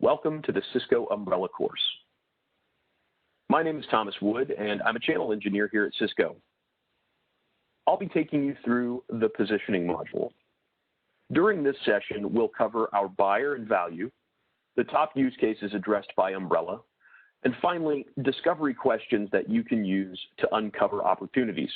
Welcome to the Cisco Umbrella course. My name is Thomas Wood, and I'm a channel engineer here at Cisco. I'll be taking you through the positioning module. During this session, we'll cover our buyer and value, the top use cases addressed by Umbrella, and finally, discovery questions that you can use to uncover opportunities.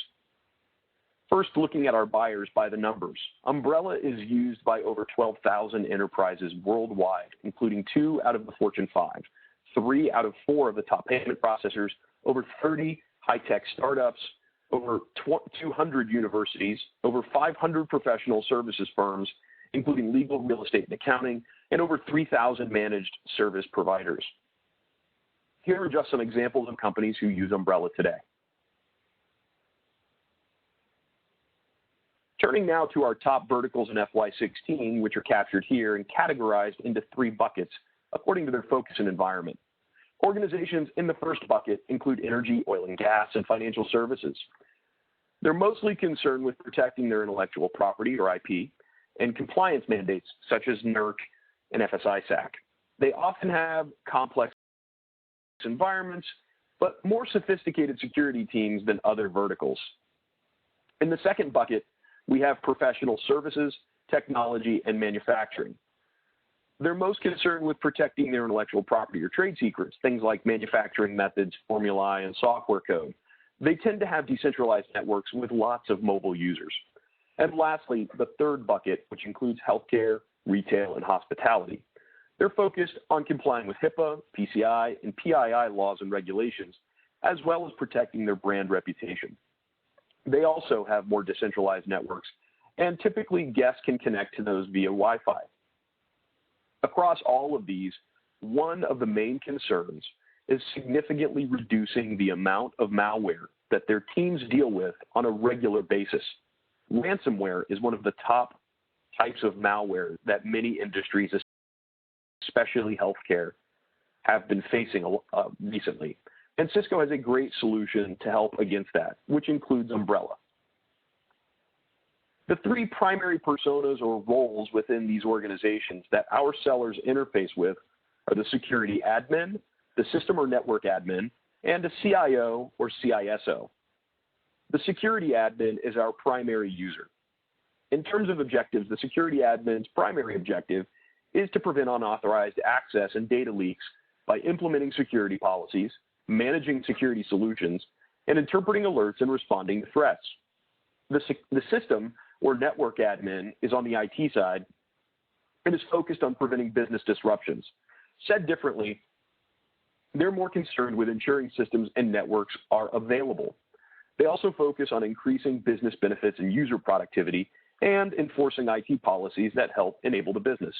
First, looking at our buyers by the numbers. Umbrella is used by over 12,000 enterprises worldwide, including 2 out of the Fortune 5, 3 out of 4 of the top payment processors, over 30 high-tech startups, over 200 universities, over 500 professional services firms, including legal, real estate, and accounting, and over 3,000 managed service providers. Here are just some examples of companies who use Umbrella today. Turning now to our top verticals in FY16, which are captured here and categorized into 3 buckets according to their focus and environment. Organizations in the first bucket include energy, oil and gas, and financial services. They're mostly concerned with protecting their intellectual property, or IP, and compliance mandates such as NERC and FSISAC. They often have complex environments, but more sophisticated security teams than other verticals. In the second bucket, we have professional services, technology, and manufacturing. They're most concerned with protecting their intellectual property or trade secrets, things like manufacturing methods, formulae, and software code. They tend to have decentralized networks with lots of mobile users. And lastly, the third bucket, which includes healthcare, retail, and hospitality. They're focused on complying with HIPAA, PCI, and PII laws and regulations, as well as protecting their brand reputation. They also have more decentralized networks, and typically guests can connect to those via Wi-Fi. Across all of these, one of the main concerns is significantly reducing the amount of malware that their teams deal with on a regular basis. Ransomware is one of the top types of malware that many industries, especially healthcare, have been facing recently. And Cisco has a great solution to help against that, which includes Umbrella. The 3 primary personas or roles within these organizations that our sellers interface with are the security admin, the system or network admin, and a CIO or CISO. The security admin is our primary user. In terms of objectives, the security admin's primary objective is to prevent unauthorized access and data leaks by implementing security policies, managing security solutions, and interpreting alerts and responding to threats. The system or network admin is on the IT side and is focused on preventing business disruptions. Said differently, they're more concerned with ensuring systems and networks are available. They also focus on increasing business benefits and user productivity and enforcing IT policies that help enable the business.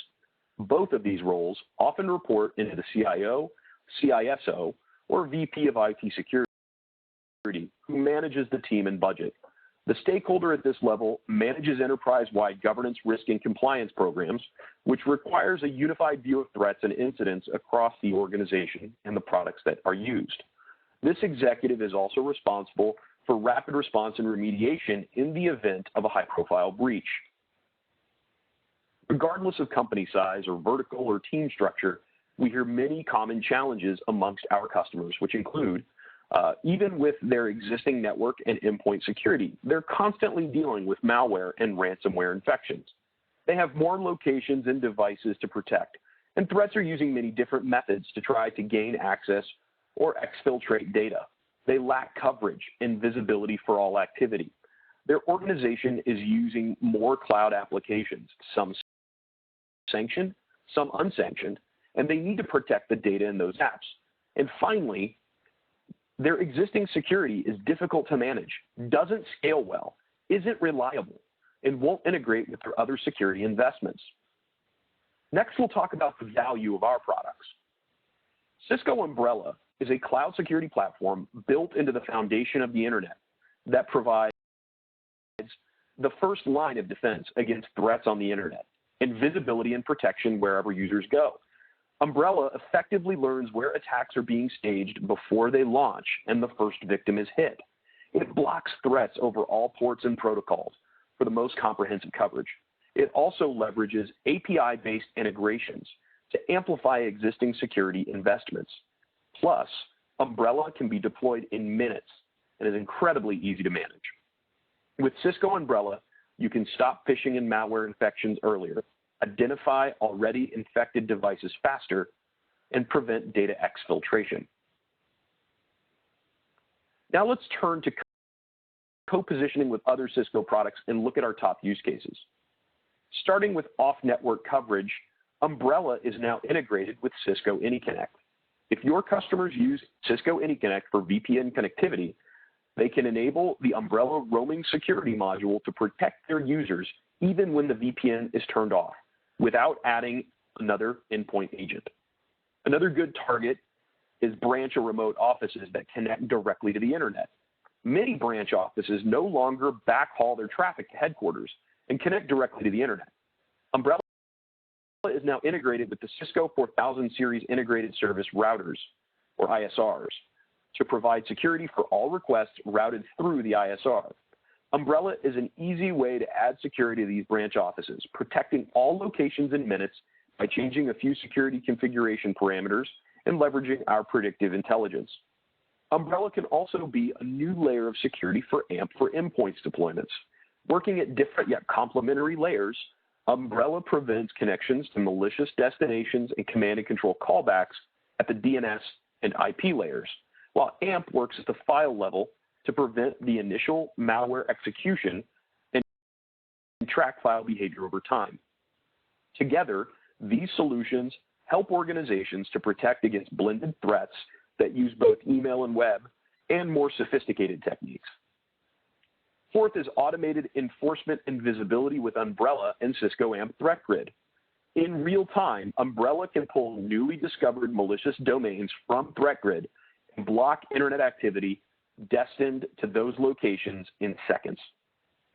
Both of these roles often report into the CIO, CISO, or VP of IT security, who manages the team and budget. The stakeholder at this level manages enterprise-wide governance, risk, and compliance programs, which requires a unified view of threats and incidents across the organization and the products that are used. This executive is also responsible for rapid response and remediation in the event of a high-profile breach. Regardless of company size or vertical or team structure, we hear many common challenges amongst our customers, which include, even with their existing network and endpoint security, they're constantly dealing with malware and ransomware infections. They have more locations and devices to protect, and threats are using many different methods to try to gain access or exfiltrate data. They lack coverage and visibility for all activity. Their organization is using more cloud applications, some sanctioned, some unsanctioned, and they need to protect the data in those apps. And finally, their existing security is difficult to manage, doesn't scale well, isn't reliable, and won't integrate with their other security investments. Next, we'll talk about the value of our products. Cisco Umbrella is a cloud security platform built into the foundation of the internet that provides the first line of defense against threats on the internet and visibility and protection wherever users go. Umbrella effectively learns where attacks are being staged before they launch and the first victim is hit. It blocks threats over all ports and protocols for the most comprehensive coverage. It also leverages API-based integrations to amplify existing security investments. Plus, Umbrella can be deployed in minutes and is incredibly easy to manage. With Cisco Umbrella, you can stop phishing and malware infections earlier, identify already infected devices faster, and prevent data exfiltration. Now let's turn to co-positioning with other Cisco products and look at our top use cases. Starting with off-network coverage, Umbrella is now integrated with Cisco AnyConnect. If your customers use Cisco AnyConnect for VPN connectivity, they can enable the Umbrella roaming security module to protect their users even when the VPN is turned off, without adding another endpoint agent. Another good target is branch or remote offices that connect directly to the internet. Many branch offices no longer backhaul their traffic to headquarters and connect directly to the internet. Umbrella is now integrated with the Cisco 4000 series integrated service routers, or ISRs, to provide security for all requests routed through the ISR. Umbrella is an easy way to add security to these branch offices, protecting all locations in minutes by changing a few security configuration parameters and leveraging our predictive intelligence. Umbrella can also be a new layer of security for AMP for endpoints deployments. Working at different yet complementary layers, Umbrella prevents connections to malicious destinations and command and control callbacks at the DNS and IP layers, while AMP works at the file level to prevent the initial malware execution and track file behavior over time. Together, these solutions help organizations to protect against blended threats that use both email and web and more sophisticated techniques. Fourth is automated enforcement and visibility with Umbrella and Cisco AMP Threat Grid. In real time, Umbrella can pull newly discovered malicious domains from Threat Grid and block internet activity destined to those locations in seconds.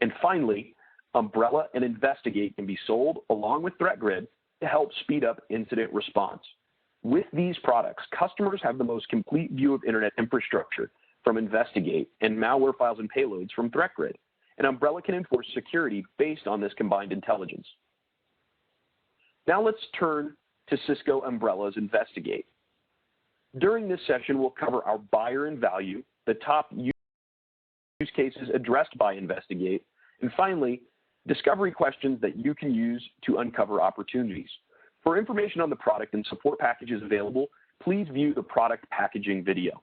And finally, Umbrella and Investigate can be sold along with Threat Grid to help speed up incident response. With these products, customers have the most complete view of internet infrastructure from Investigate and malware files and payloads from Threat Grid, and Umbrella can enforce security based on this combined intelligence. Now let's turn to Cisco Umbrella's Investigate. During this session, we'll cover our buyer and value, the top use cases addressed by Investigate, and finally, discovery questions that you can use to uncover opportunities. For information on the product and support packages available, please view the product packaging video.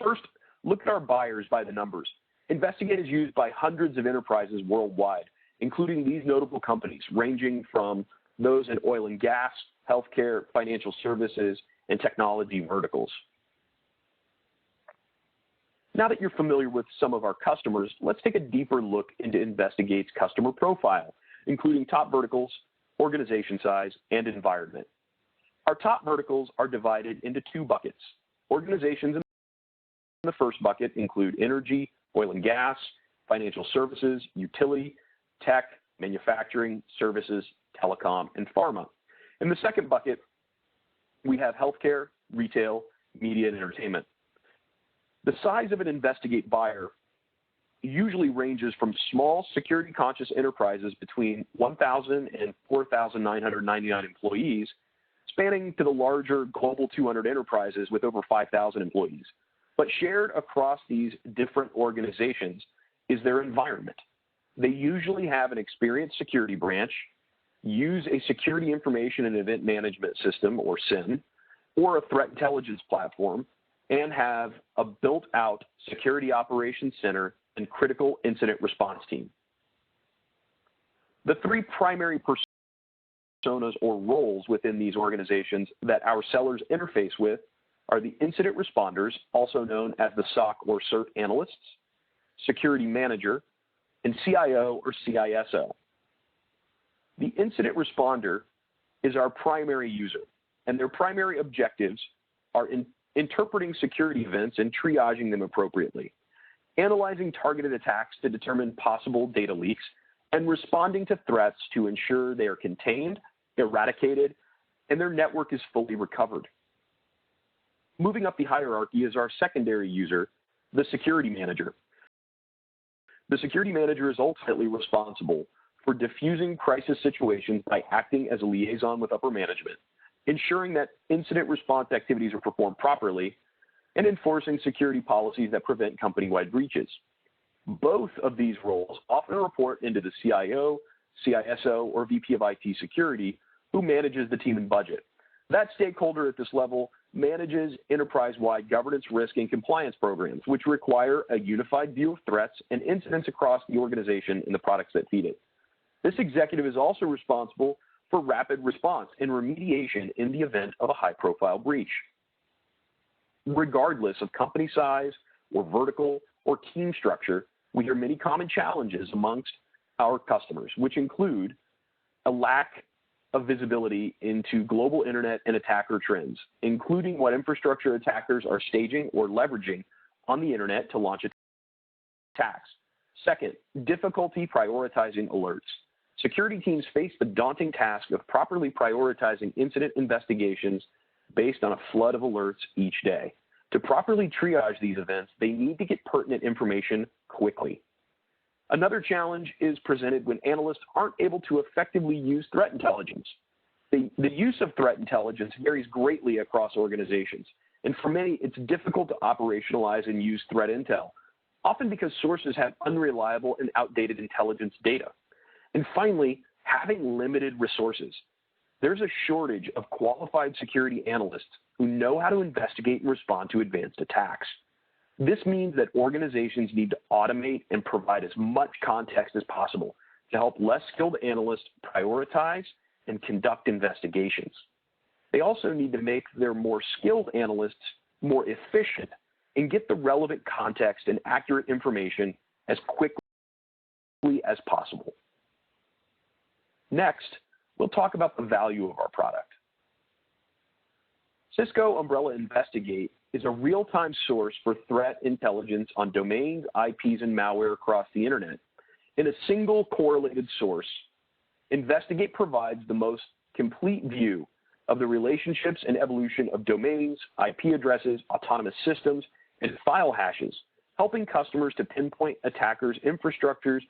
First, look at our buyers by the numbers. Investigate is used by hundreds of enterprises worldwide, including these notable companies, ranging from those in oil and gas, healthcare, financial services, and technology verticals. Now that you're familiar with some of our customers, let's take a deeper look into Investigate's customer profile, including top verticals, organization size, and environment. Our top verticals are divided into two buckets. Organizations in the first bucket include energy, oil and gas, financial services, utility, tech, manufacturing, services, telecom, and pharma. In the second bucket, we have healthcare, retail, media, and entertainment. The size of an Investigate buyer usually ranges from small security-conscious enterprises between 1,000 and 4,999 employees, spanning to the larger global 200 enterprises with over 5,000 employees. But shared across these different organizations is their environment. They usually have an experienced security branch, use a security information and event management system, or SIEM, or a threat intelligence platform, and have a built-out security operations center and critical incident response team. The three primary personas or roles within these organizations that our sellers interface with are the incident responders, also known as the SOC or CERT analysts, security manager, and CIO or CISO. The incident responder is our primary user, and their primary objectives are interpreting security events and triaging them appropriately, analyzing targeted attacks to determine possible data leaks, and responding to threats to ensure they are contained, eradicated, and their network is fully recovered. Moving up the hierarchy is our secondary user, the security manager. The security manager is ultimately responsible for diffusing crisis situations by acting as a liaison with upper management, ensuring that incident response activities are performed properly, and enforcing security policies that prevent company-wide breaches. Both of these roles often report into the CIO, CISO, or VP of IT security, who manages the team and budget. That stakeholder at this level manages enterprise-wide governance, risk, and compliance programs, which require a unified view of threats and incidents across the organization and the products that feed it. This executive is also responsible for rapid response and remediation in the event of a high-profile breach. Regardless of company size or vertical or team structure, we hear many common challenges amongst our customers, which include a lack of visibility into global internet and attacker trends, including what infrastructure attackers are staging or leveraging on the internet to launch attacks. Second, difficulty prioritizing alerts. Security teams face the daunting task of properly prioritizing incident investigations based on a flood of alerts each day. To properly triage these events, they need to get pertinent information quickly. Another challenge is presented when analysts aren't able to effectively use threat intelligence. The use of threat intelligence varies greatly across organizations, and for many, it's difficult to operationalize and use threat intel, often because sources have unreliable and outdated intelligence data. And finally, having limited resources. There's a shortage of qualified security analysts who know how to investigate and respond to advanced attacks. This means that organizations need to automate and provide as much context as possible to help less skilled analysts prioritize and conduct investigations. They also need to make their more skilled analysts more efficient and get the relevant context and accurate information as quickly as possible. Next, we'll talk about the value of our product. Cisco Umbrella Investigate is a real-time source for threat intelligence on domains, IPs, and malware across the internet. In a single correlated source, Investigate provides the most complete view of the relationships and evolution of domains, IP addresses, autonomous systems, and file hashes, helping customers to pinpoint attackers' infrastructures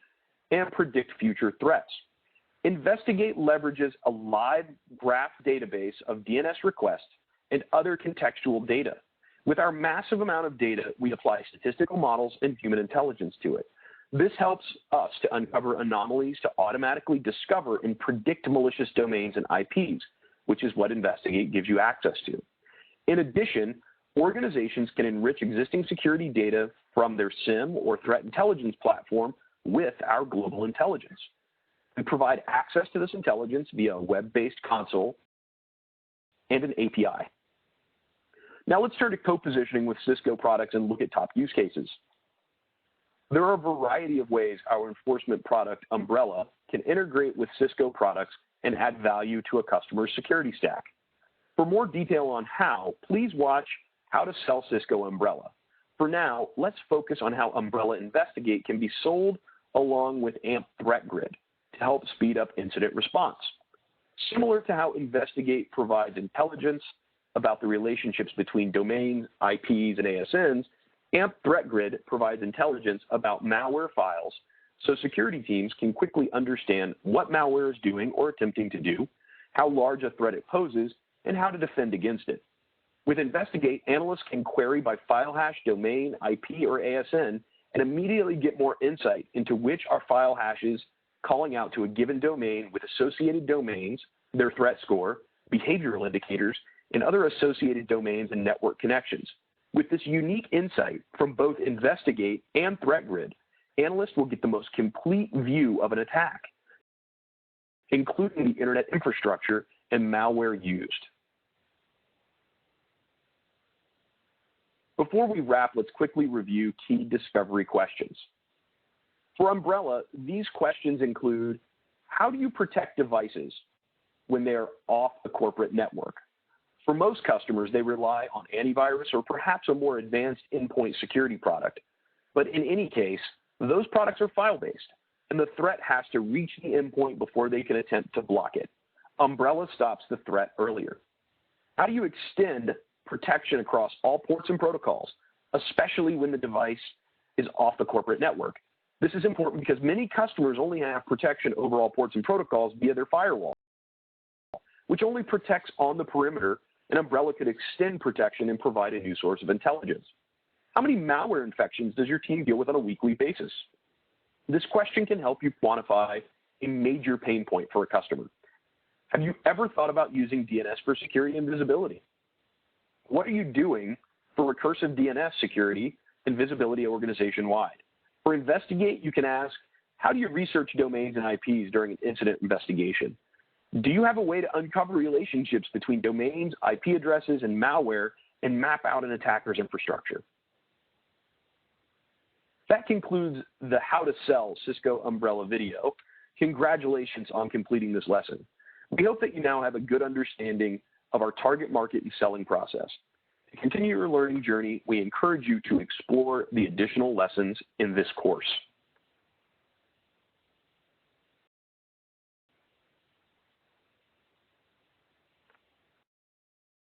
and predict future threats. Investigate leverages a live graph database of DNS requests and other contextual data. With our massive amount of data, we apply statistical models and human intelligence to it. This helps us to uncover anomalies to automatically discover and predict malicious domains and IPs, which is what Investigate gives you access to. In addition, organizations can enrich existing security data from their SIEM or threat intelligence platform with our global intelligence. We provide access to this intelligence via a web-based console and an API. Now let's turn to co-positioning with Cisco products and look at top use cases. There are a variety of ways our enforcement product, Umbrella, can integrate with Cisco products and add value to a customer's security stack. For more detail on how, please watch How to Sell Cisco Umbrella. For now, let's focus on how Umbrella Investigate can be sold along with AMP Threat Grid to help speed up incident response. Similar to how Investigate provides intelligence about the relationships between domains, IPs, and ASNs, AMP Threat Grid provides intelligence about malware files so security teams can quickly understand what malware is doing or attempting to do, how large a threat it poses, and how to defend against it. With Investigate, analysts can query by file hash, domain, IP, or ASN and immediately get more insight into which are file hashes calling out to a given domain with associated domains, their threat score, behavioral indicators, and other associated domains and network connections. With this unique insight from both Investigate and Threat Grid, analysts will get the most complete view of an attack, including the internet infrastructure and malware used. Before we wrap, let's quickly review key discovery questions. For Umbrella, these questions include, how do you protect devices when they are off the corporate network? For most customers, they rely on antivirus or perhaps a more advanced endpoint security product. But in any case, those products are file-based, and the threat has to reach the endpoint before they can attempt to block it. Umbrella stops the threat earlier. How do you extend protection across all ports and protocols, especially when the device is off the corporate network? This is important because many customers only have protection over all ports and protocols via their firewall, which only protects on the perimeter. An umbrella could extend protection and provide a new source of intelligence. How many malware infections does your team deal with on a weekly basis? This question can help you quantify a major pain point for a customer. Have you ever thought about using DNS for security and visibility? What are you doing for recursive DNS security and visibility organization-wide? For Investigate, you can ask, how do you research domains and IPs during an incident investigation? Do you have a way to uncover relationships between domains, IP addresses, and malware and map out an attacker's infrastructure? That concludes the How to Sell Cisco Umbrella video. Congratulations on completing this lesson. We hope that you now have a good understanding of our target market and selling process. To continue your learning journey, we encourage you to explore the additional lessons in this course.